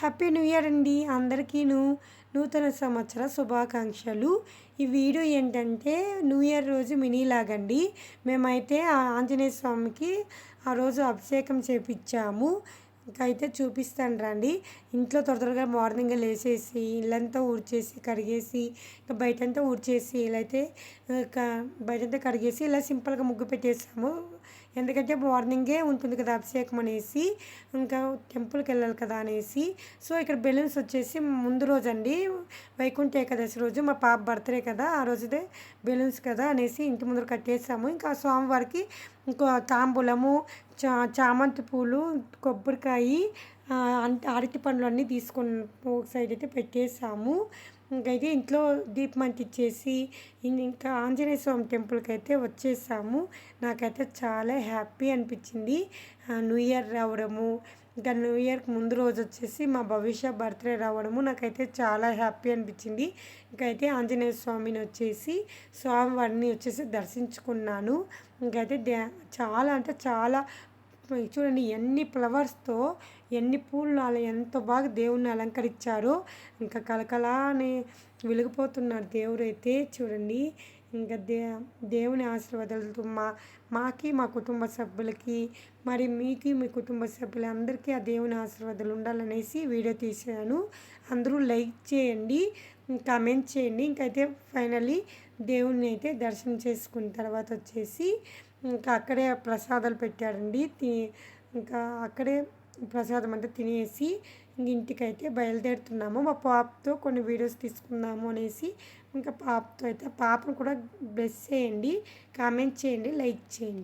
Happy new year అండి అందరికీను. నూతన సంవత్సర శుభాకాంక్షలు. ఈ వీడియో ఏంటంటే న్యూ ఇయర్ రోజు మినీ లాగండి. మేమైతే ఆంజనేయ స్వామికి ఆ రోజు అభిషేకం చేపించాము. ఇంకా అయితే చూపిస్తాను రండి. ఇంట్లో త్వరగా మార్నింగ్ లేచేసి ఇల్లంతా ఊడ్చేసి కడిగేసి ఇంకా బయటంతా ఊడ్చేసి ఇలా అయితే బయటంతా కడిగేసి ఇలా సింపుల్గా ముగ్గు పెట్టేసాము. ఎందుకంటే మార్నింగే ఉంటుంది కదా అభిషేకం అనేసి, ఇంకా టెంపుల్కి వెళ్ళాలి కదా అనేసి. సో ఇక్కడ బెలూన్స్ వచ్చేసి ముందు రోజు అండి, వైకుంఠ ఏకాదశి రోజు మా పాప బర్త్డే కదా, ఆ రోజుదే బెలూన్స్ కదా అనేసి ఇంటి ముందర కట్టేసాము. ఇంకా స్వామివారికి ఇంకో తాంబూలము, చామంతి పూలు, కొబ్బరికాయ, అరటి పండ్లు అన్నీ తీసుకొని ఒక సైడ్ అయితే పెట్టేసాము. ఇంకైతే ఇంట్లో దీపం అంటించేసి ఇంకా ఆంజనేయ స్వామి టెంపుల్కి అయితే వచ్చేసాము. నాకైతే చాలా హ్యాపీ అనిపించింది న్యూ ఇయర్ రావడము. ఇంకా న్యూ ఇయర్కి ముందు రోజు వచ్చేసి మా భవిష్య బర్త్డే రావడము నాకైతే చాలా హ్యాపీ అనిపించింది. ఇంకైతే ఆంజనేయ స్వామిని వచ్చేసి స్వామివారిని వచ్చేసి దర్శించుకున్నాను. ఇంకైతే చాలా అంటే చాలా చూడండి ఎన్ని ఫ్లవర్స్తో ఎన్ని పూలు అలా ఎంత బాగా దేవుణ్ణి అలంకరించారో. ఇంకా కలకలాని వెలిగిపోతున్నారు దేవుడైతే చూడండి. ఇంకా దేవుని ఆశీర్వాదాలతో మాకి మా కుటుంబ సభ్యులకి మరి మీకు మీ కుటుంబ సభ్యులందరికీ ఆ దేవుని ఆశీర్వాదాలు ఉండాలనేసి వీడియో తీసాను. అందరూ లైక్ చేయండి, కామెంట్ చేయండి. ఇంకైతే ఫైనల్లీ దేవుణ్ణి అయితే దర్శనం చేసుకున్న తర్వాత వచ్చేసి ఇంకా అక్కడే ప్రసాదాలు పెట్టారండి. ఇంకా అక్కడే ప్రసాదం అంటే తినేసి ఇంటికైతే బయలుదేరుతున్నాము. మా పాపతో కొన్ని వీడియోస్ తీసుకుందాము అనేసి ఇంకా పాపతో అయితే పాపను కూడా బ్లెస్ చేయండి, కామెంట్ చేయండి, లైక్ చేయండి.